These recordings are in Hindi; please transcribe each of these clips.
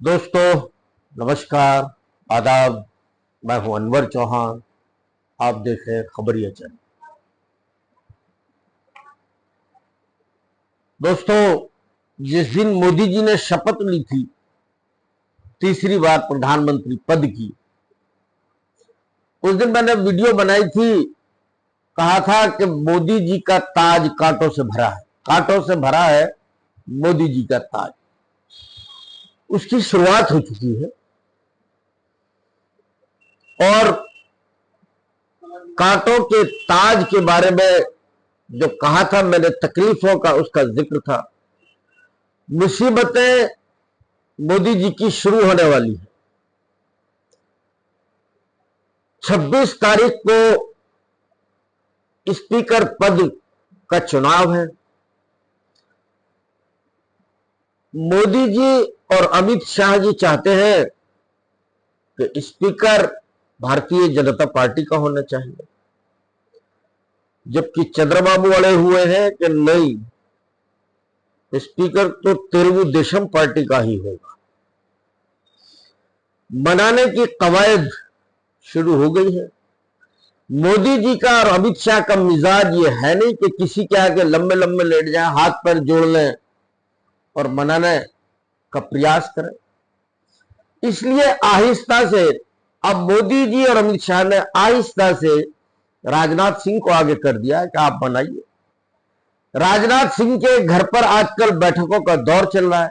दोस्तों नमस्कार, आदाब। मैं हूं अनवर चौहान। आप देख रहे हैं खबरिया चैनल। दोस्तों, जिस दिन मोदी जी ने शपथ ली थी तीसरी बार प्रधानमंत्री पद की, उस दिन मैंने वीडियो बनाई थी। कहा था कि मोदी जी का ताज कांटों से भरा है, कांटों से भरा है मोदी जी का ताज। उसकी शुरुआत हो चुकी है और कांटों के ताज के बारे में जो कहा था मैंने, तकलीफों का उसका जिक्र था। मुसीबतें मोदी जी की शुरू होने वाली है। 26 तारीख को स्पीकर पद का चुनाव है। मोदी जी और अमित शाह जी चाहते हैं कि स्पीकर भारतीय जनता पार्टी का होना चाहिए, जबकि चंद्रबाबू अड़े हुए हैं कि नहीं, स्पीकर तो तेलुगु देशम पार्टी का ही होगा। बनाने की कवायद शुरू हो गई है। मोदी जी का और अमित शाह का मिजाज ये है नहीं कि किसी के आगे लंबे लंबे लेट जाए, हाथ पैर जोड़ लें और मनाने का प्रयास करें। इसलिए आहिस्ता से अब मोदी जी और अमित शाह ने आहिस्ता से राजनाथ सिंह को आगे कर दिया कि आप बनाइए। राजनाथ सिंह के घर पर आजकल बैठकों का दौर चल रहा है।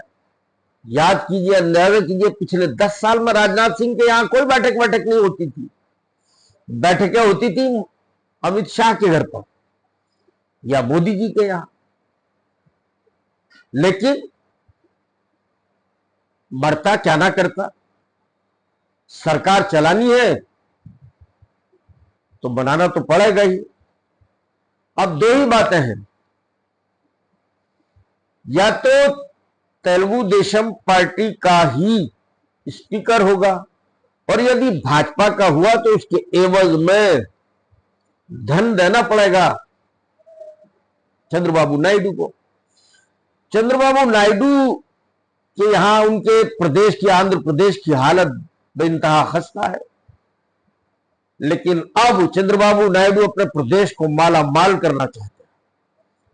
याद कीजिए, अंदाजा कीजिए, पिछले 10 साल में राजनाथ सिंह के यहां कोई बैठक नहीं होती थी। बैठकें होती थी अमित शाह के घर पर या मोदी जी के यहां। लेकिन मरता क्या ना करता, सरकार चलानी है तो बनाना तो पड़ेगा ही। अब दो ही बातें हैं, या तो तेलुगु देशम पार्टी का ही स्पीकर होगा, और यदि भाजपा का हुआ तो उसके एवज में धन देना पड़ेगा चंद्रबाबू नायडू को। चंद्रबाबू नायडू के यहां उनके प्रदेश की, आंध्र प्रदेश की हालत बेइंतहा खस्ता है। लेकिन अब चंद्रबाबू नायडू अपने प्रदेश को माला माल करना चाहते हैं,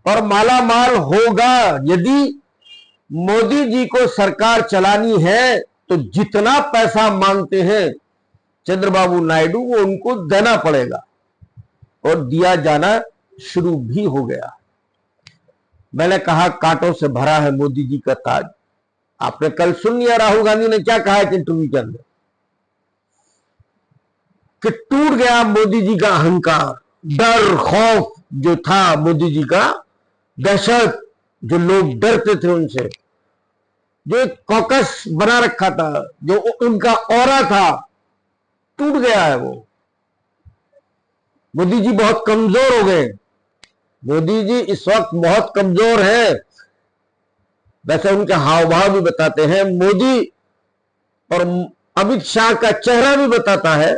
और माला माल होगा यदि मोदी जी को सरकार चलानी है तो जितना पैसा मांगते हैं चंद्रबाबू नायडू वो उनको देना पड़ेगा, और दिया जाना शुरू भी हो गया। मैंने कहा कांटों से भरा है मोदी जी का ताज। आपने कल सुन लिया राहुल गांधी ने क्या कहा है इंटरव्यू के अंदर, कि टूट गया मोदी जी का अहंकार, डर खौफ जो था मोदी जी का, दहशत, जो लोग डरते थे उनसे, जो एक कॉकस बना रखा था, जो उनका ऑरा था, टूट गया है वो। मोदी जी बहुत कमजोर हो गए। मोदी जी इस वक्त बहुत कमजोर है। वैसे उनके हाव भाव भी बताते हैं, मोदी और अमित शाह का चेहरा भी बताता है।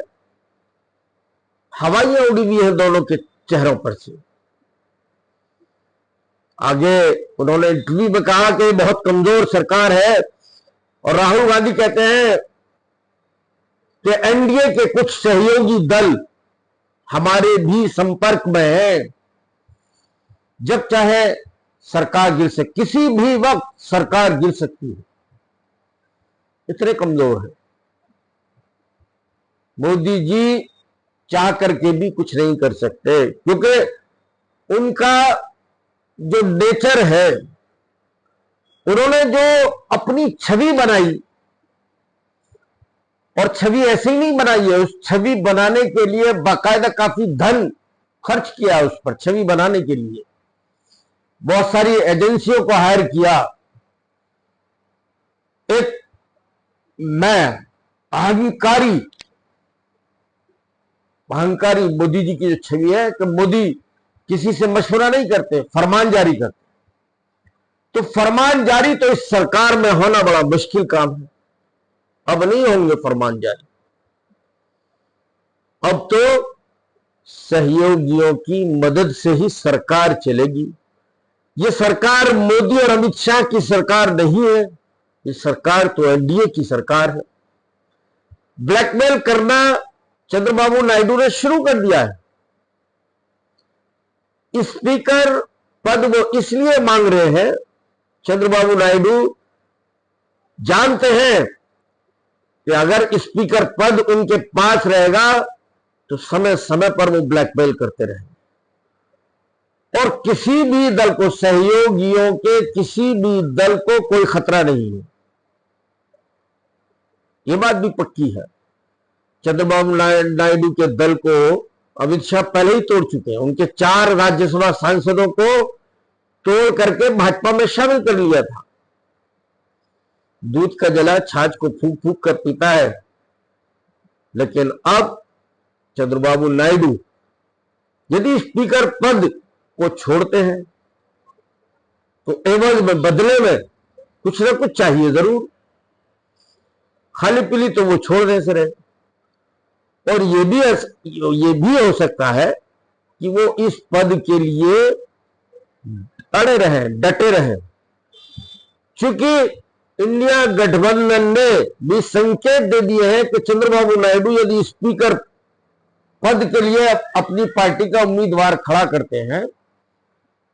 हवाइयां उड़ी हुई है दोनों के चेहरों पर से। आगे उन्होंने इंटरव्यू में कहा कि बहुत कमजोर सरकार है, और राहुल गांधी कहते हैं कि एनडीए के कुछ सहयोगी दल हमारे भी संपर्क में है, जब चाहे सरकार गिर सकती, किसी भी वक्त सरकार गिर सकती है। इतने कमजोर है मोदी जी, चाह करके भी कुछ नहीं कर सकते, क्योंकि उनका जो नेचर है, उन्होंने जो अपनी छवि बनाई, और छवि ऐसे ही नहीं बनाई है, उस छवि बनाने के लिए बाकायदा काफी धन खर्च किया उस पर। छवि बनाने के लिए बहुत सारी एजेंसियों को हायर किया। एक मैं अहंकारी मोदी जी की जो छवि है कि मोदी किसी से मशवरा नहीं करते, फरमान जारी करते। तो फरमान जारी तो इस सरकार में होना बड़ा मुश्किल काम है। अब नहीं होंगे फरमान जारी। अब तो सहयोगियों की मदद से ही सरकार चलेगी। यह सरकार मोदी और अमित शाह की सरकार नहीं है, ये सरकार तो एनडीए की सरकार है। ब्लैकमेल करना चंद्रबाबू नायडू ने शुरू कर दिया है। स्पीकर पद वो इसलिए मांग रहे हैं, चंद्रबाबू नायडू जानते हैं कि अगर स्पीकर पद उनके पास रहेगा तो समय समय पर वो ब्लैकमेल करते रहेंगे और किसी भी दल को, सहयोगियों के किसी भी दल को कोई खतरा नहीं है। ये बात भी पक्की है। चंद्रबाबू नायडू के दल को अमित शाह पहले ही तोड़ चुके हैं। उनके 4 राज्यसभा सांसदों को तोड़ करके भाजपा में शामिल कर लिया था। दूध का जला छाछ को फूंक फूंक कर पीता है। लेकिन अब चंद्रबाबू नायडू यदि स्पीकर पद को छोड़ते हैं तो एवज में, बदले में कुछ ना कुछ चाहिए जरूर। खाली पीली तो वो छोड़ने से रहे। और ये भी हो सकता है कि वो इस पद के लिए अड़े रहें, डटे रहें, क्योंकि इंडिया गठबंधन ने भी संकेत दे दिए हैं कि चंद्रबाबू नायडू यदि स्पीकर पद के लिए अपनी पार्टी का उम्मीदवार खड़ा करते हैं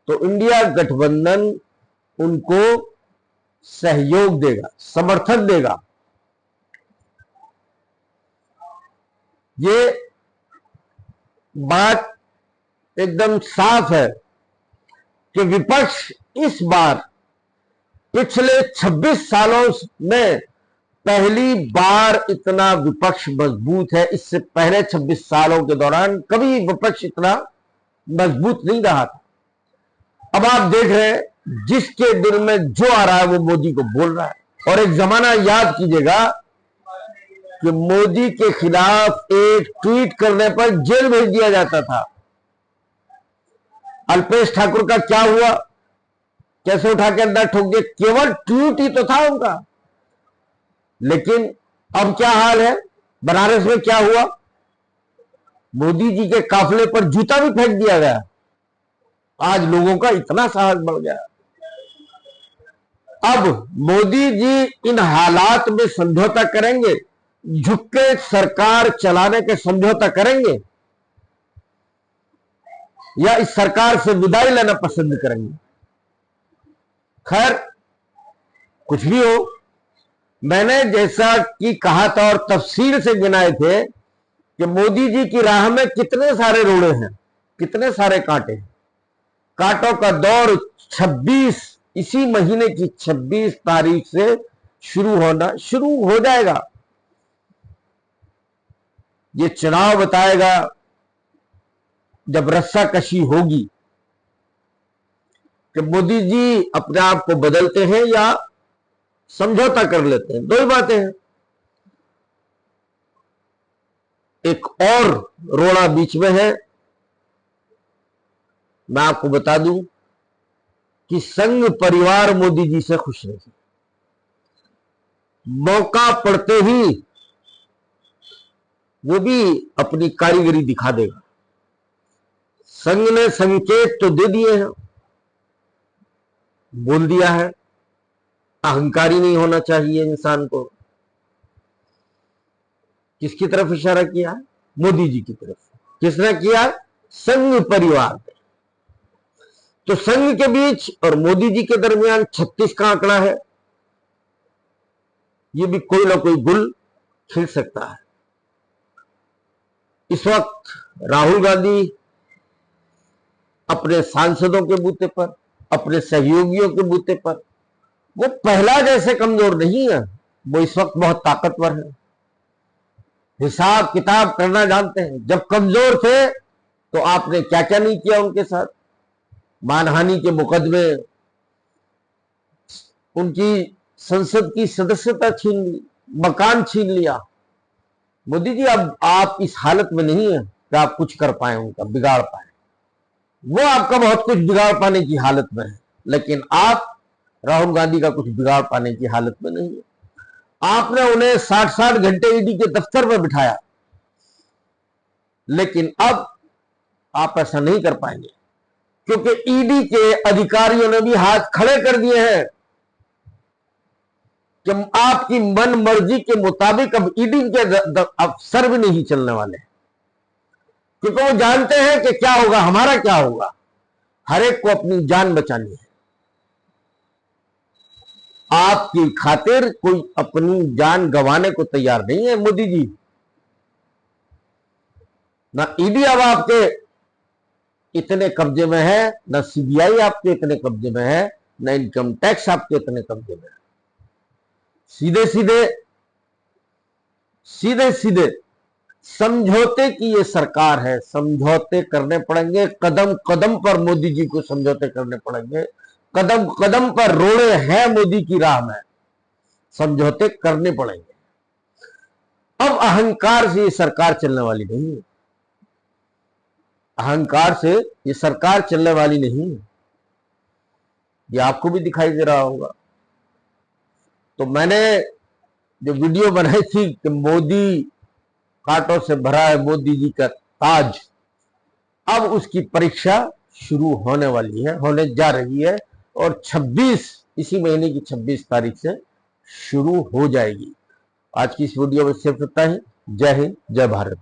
तो इंडिया गठबंधन उनको सहयोग देगा, समर्थन देगा। ये बात एकदम साफ है कि विपक्ष इस बार पिछले 26 सालों में पहली बार इतना विपक्ष मजबूत है। इससे पहले 26 सालों के दौरान कभी विपक्ष इतना मजबूत नहीं रहा था। अब आप देख रहे हैं जिसके दिल में जो आ रहा है वो मोदी को बोल रहा है। और एक जमाना याद कीजिएगा कि मोदी के खिलाफ एक ट्वीट करने पर जेल भेज दिया जाता था। अल्पेश ठाकुर का क्या हुआ, कैसे उठा के अंदर ठोक दिए, केवल ट्वीट ही तो था उनका। लेकिन अब क्या हाल है, बनारस में क्या हुआ, मोदी जी के काफिले पर जूता भी फेंक दिया गया। आज लोगों का इतना साहस बढ़ गया। अब मोदी जी इन हालात में समझौता करेंगे, झुक के सरकार चलाने के समझौता करेंगे, या इस सरकार से विदाई लेना पसंद करेंगे। खैर कुछ भी हो, मैंने जैसा कि कहा था और तफसील से गिनाए थे कि मोदी जी की राह में कितने सारे रोड़े हैं, कितने सारे कांटे हैं। कांटों का दौर 26 इसी महीने की 26 तारीख से शुरू हो जाएगा। ये चुनाव बताएगा जब रस्साकशी होगी कि मोदी जी अपने आप को बदलते हैं या समझौता कर लेते हैं। दो ही बातें हैं। एक और रोड़ा बीच में है। मैं आपको बता दूं कि संघ परिवार मोदी जी से खुश नहीं। मौका पड़ते ही वो भी अपनी कारीगरी दिखा देगा। संघ ने संकेत तो दे दिए हैं, बोल दिया है। अहंकारी नहीं होना चाहिए इंसान को। किसकी तरफ इशारा किया है? मोदी जी की तरफ। किसने किया? संघ परिवार। तो संघ के बीच और मोदी जी के दरमियान 36 का आंकड़ा है। ये भी कोई ना कोई गुल खिल सकता है। इस वक्त राहुल गांधी अपने सांसदों के बूते पर, अपने सहयोगियों के बूते पर वो पहला जैसे कमजोर नहीं है। वो इस वक्त बहुत ताकतवर है, हिसाब किताब करना जानते हैं। जब कमजोर थे तो आपने क्या क्या नहीं किया उनके साथ। मानहानि के मुकदमे, उनकी संसद की सदस्यता छीन ली, मकान छीन लिया। मोदी जी अब आप इस हालत में नहीं है कि आप कुछ कर पाए, उनका बिगाड़ पाए। वो आपका बहुत कुछ बिगाड़ पाने की हालत में है, लेकिन आप राहुल गांधी का कुछ बिगाड़ पाने की हालत में नहीं है। आपने उन्हें 60-60 घंटे ईडी के दफ्तर में बिठाया, लेकिन अब आप ऐसा नहीं कर पाएंगे, क्योंकि ईडी के अधिकारियों ने भी हाथ खड़े कर दिए हैं। कि आपकी मन मर्जी के मुताबिक अब ईडी के अफसर भी नहीं चलने वाले, क्योंकि वो जानते हैं कि क्या होगा, हमारा क्या होगा। हर एक को अपनी जान बचानी है। आपकी खातिर कोई अपनी जान गंवाने को तैयार नहीं है मोदी जी। ना ईडी अब आपके इतने कब्जे में है, ना सीबीआई आपके इतने कब्जे में है, ना इनकम टैक्स आपके इतने कब्जे में है। सीधे सीधे समझौते की ये सरकार है। समझौते करने पड़ेंगे, कदम कदम पर मोदी जी को समझौते करने पड़ेंगे। कदम कदम पर रोड़े हैं मोदी की राह में, समझौते करने पड़ेंगे। अब अहंकार से ये सरकार चलने वाली नहीं है। अहंकार से ये सरकार चलने वाली नहीं है। ये आपको भी दिखाई दे रहा होगा। तो मैंने जो वीडियो बनाई थी कि मोदी कांटों से भरा है मोदी जी का ताज, अब उसकी परीक्षा शुरू होने वाली है, होने जा रही है, और 26 इसी महीने की 26 तारीख से शुरू हो जाएगी। आज की इस वीडियो में सिर्फ इतना ही। जय हिंद, जय भारत।